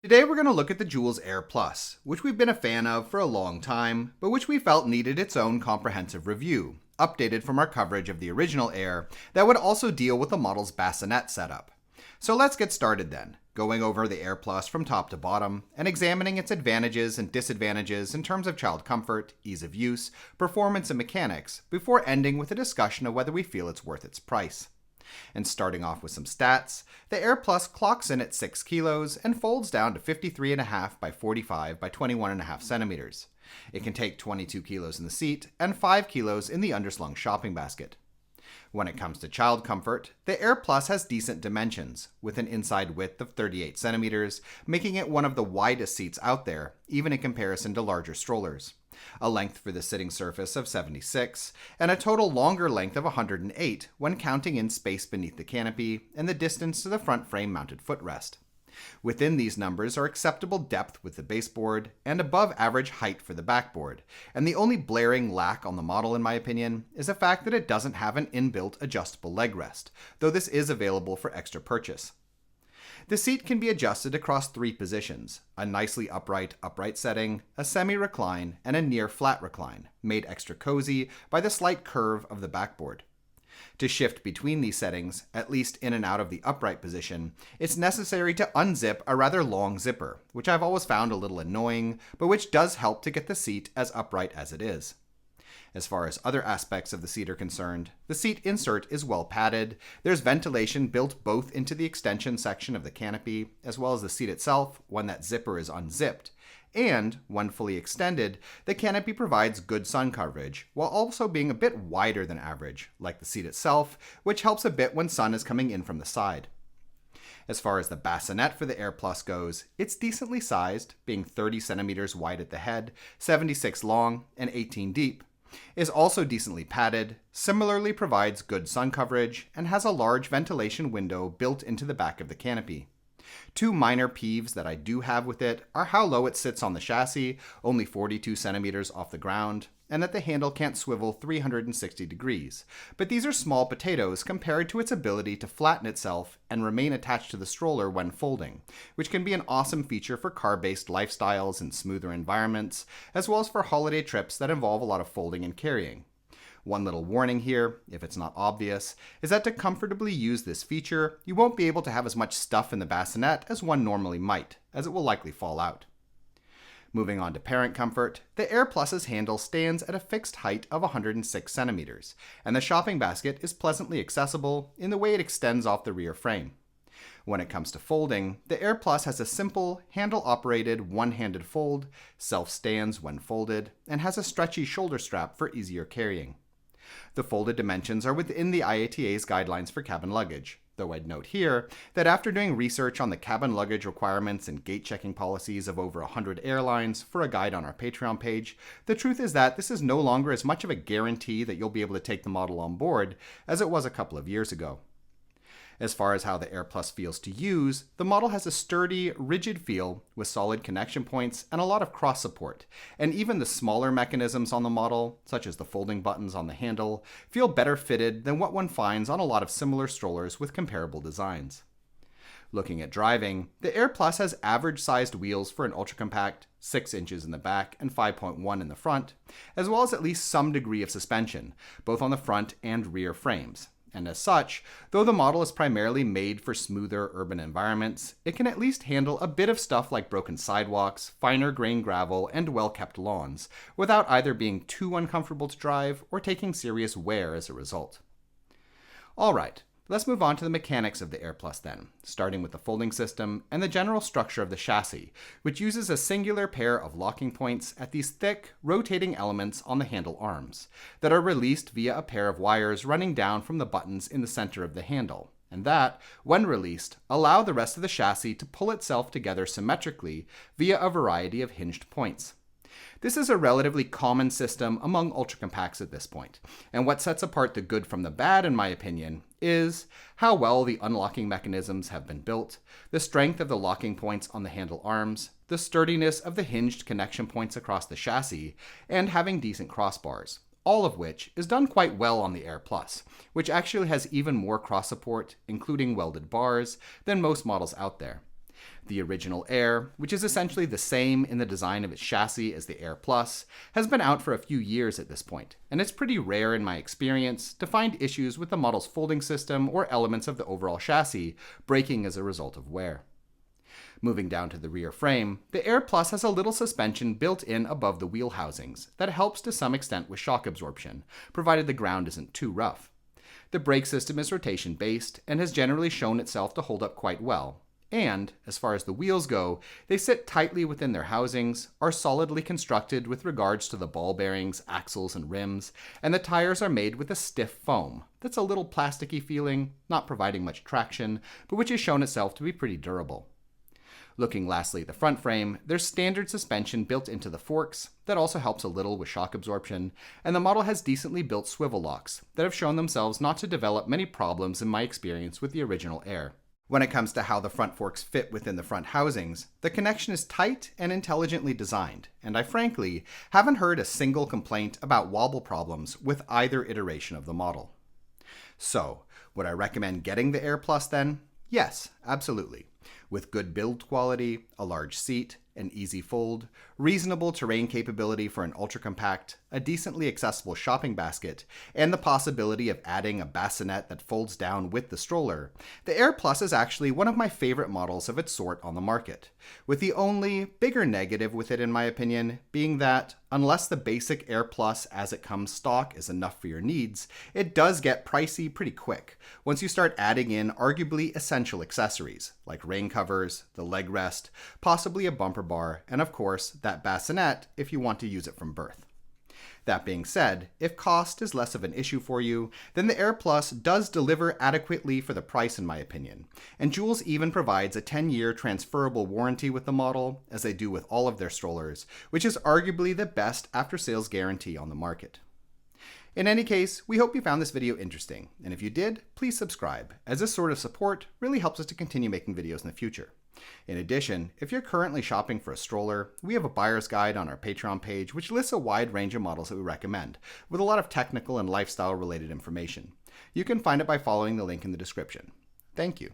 Today we're going to look at the Joolz Aer Plus, which we've been a fan of for a long time, but which we felt needed its own comprehensive review, updated from our coverage of the original Aer that would also deal with the model's Bassinet setup. So let's get started then, going over the Aer Plus from top to bottom and examining its advantages and disadvantages in terms of child comfort, ease of use, performance, and mechanics, before ending with a discussion of whether we feel it's worth its price. And starting off with some stats, the Aer Plus clocks in at 6 kilos and folds down to 53.5 by 45 by 21.5 centimeters. It can take 22 kilos in the seat and 5 kilos in the underslung shopping basket. When it comes to child comfort, the Aer Plus has decent dimensions, with an inside width of 38 centimeters, making it one of the widest seats out there, even in comparison to larger strollers. A length for the sitting surface of 76, and a total longer length of 108 when counting in space beneath the canopy and the distance to the front frame mounted footrest. Within these numbers are acceptable depth with the baseboard and above average height for the backboard, and the only blaring lack on the model in my opinion is the fact that it doesn't have an inbuilt adjustable leg rest, though this is available for extra purchase. The seat can be adjusted across 3 positions, a nicely upright setting, a semi-recline, and a near flat recline, made extra cozy by the slight curve of the backboard. To shift between these settings, at least in and out of the upright position, it's necessary to unzip a rather long zipper, which I've always found a little annoying, but which does help to get the seat as upright as it is. As far as other aspects of the seat are concerned, the seat insert is well padded, there's ventilation built both into the extension section of the canopy, as well as the seat itself when that zipper is unzipped, and, when fully extended, the canopy provides good sun coverage, while also being a bit wider than average, like the seat itself, which helps a bit when sun is coming in from the side. As far as the bassinet for the Aer Plus goes, it's decently sized, being 30 centimeters wide at the head, 76 long, and 18 deep. Is also decently padded, similarly provides good sun coverage, and has a large ventilation window built into the back of the canopy. 2 minor peeves that I do have with it are how low it sits on the chassis, only 42 centimeters off the ground, and that the handle can't swivel 360 degrees, but these are small potatoes compared to its ability to flatten itself and remain attached to the stroller when folding, which can be an awesome feature for car-based lifestyles and smoother environments, as well as for holiday trips that involve a lot of folding and carrying. One little warning here, if it's not obvious, is that to comfortably use this feature, you won't be able to have as much stuff in the bassinet as one normally might, as it will likely fall out. Moving on to parent comfort, the Aer Plus's handle stands at a fixed height of 106 centimeters, and the shopping basket is pleasantly accessible in the way it extends off the rear frame. When it comes to folding, the Aer Plus has a simple, handle-operated, one-handed fold, self-stands when folded, and has a stretchy shoulder strap for easier carrying. The folded dimensions are within the IATA's guidelines for cabin luggage, though I'd note here that after doing research on the cabin luggage requirements and gate checking policies of over 100 airlines for a guide on our Patreon page, the truth is that this is no longer as much of a guarantee that you'll be able to take the model on board as it was a couple of years ago. As far as how the Aer Plus feels to use, the model has a sturdy, rigid feel with solid connection points and a lot of cross support, and even the smaller mechanisms on the model, such as the folding buttons on the handle, feel better fitted than what one finds on a lot of similar strollers with comparable designs. Looking at driving, the Aer Plus has average-sized wheels for an ultra-compact, 6 inches in the back and 5.1 in the front, as well as at least some degree of suspension, both on the front and rear frames. And as such, though the model is primarily made for smoother urban environments, it can at least handle a bit of stuff like broken sidewalks, finer grained gravel, and well-kept lawns, without either being too uncomfortable to drive or taking serious wear as a result. Alright, let's move on to the mechanics of the Aer Plus then, starting with the folding system and the general structure of the chassis, which uses a singular pair of locking points at these thick, rotating elements on the handle arms, that are released via a pair of wires running down from the buttons in the center of the handle, and that, when released, allow the rest of the chassis to pull itself together symmetrically via a variety of hinged points. This is a relatively common system among ultra-compacts at this point, and what sets apart the good from the bad, in my opinion, is how well the unlocking mechanisms have been built, the strength of the locking points on the handle arms, the sturdiness of the hinged connection points across the chassis, and having decent crossbars, all of which is done quite well on the Aer Plus, which actually has even more cross support, including welded bars, than most models out there. The original Aer, which is essentially the same in the design of its chassis as the Aer Plus, has been out for a few years at this point, and it's pretty rare in my experience to find issues with the model's folding system or elements of the overall chassis breaking as a result of wear. Moving down to the rear frame, the Aer Plus has a little suspension built in above the wheel housings that helps to some extent with shock absorption, provided the ground isn't too rough. The brake system is rotation-based and has generally shown itself to hold up quite well, and, as far as the wheels go, they sit tightly within their housings, are solidly constructed with regards to the ball bearings, axles, and rims, and the tires are made with a stiff foam that's a little plasticky feeling, not providing much traction, but which has shown itself to be pretty durable. Looking lastly at the front frame, there's standard suspension built into the forks that also helps a little with shock absorption, and the model has decently built swivel locks that have shown themselves not to develop many problems in my experience with the original Aer. When it comes to how the front forks fit within the front housings, the connection is tight and intelligently designed, and I frankly haven't heard a single complaint about wobble problems with either iteration of the model. So, would I recommend getting the Aer Plus then? Yes, absolutely. With good build quality, a large seat, an easy fold, reasonable terrain capability for an ultra-compact, a decently accessible shopping basket, and the possibility of adding a bassinet that folds down with the stroller, the Aer Plus is actually one of my favorite models of its sort on the market, with the only bigger negative with it in my opinion being that, unless the basic Aer Plus as it comes stock is enough for your needs, it does get pricey pretty quick once you start adding in arguably essential accessories, like rain covers, the leg rest, possibly a bumper bar, and of course, that bassinet if you want to use it from birth. That being said, if cost is less of an issue for you, then the Aer Plus does deliver adequately for the price in my opinion, and Joolz even provides a 10-year transferable warranty with the model, as they do with all of their strollers, which is arguably the best after-sales guarantee on the market. In any case, we hope you found this video interesting, and if you did, please subscribe, as this sort of support really helps us to continue making videos in the future. In addition, if you're currently shopping for a stroller, we have a buyer's guide on our Patreon page which lists a wide range of models that we recommend, with a lot of technical and lifestyle related information. You can find it by following the link in the description. Thank you.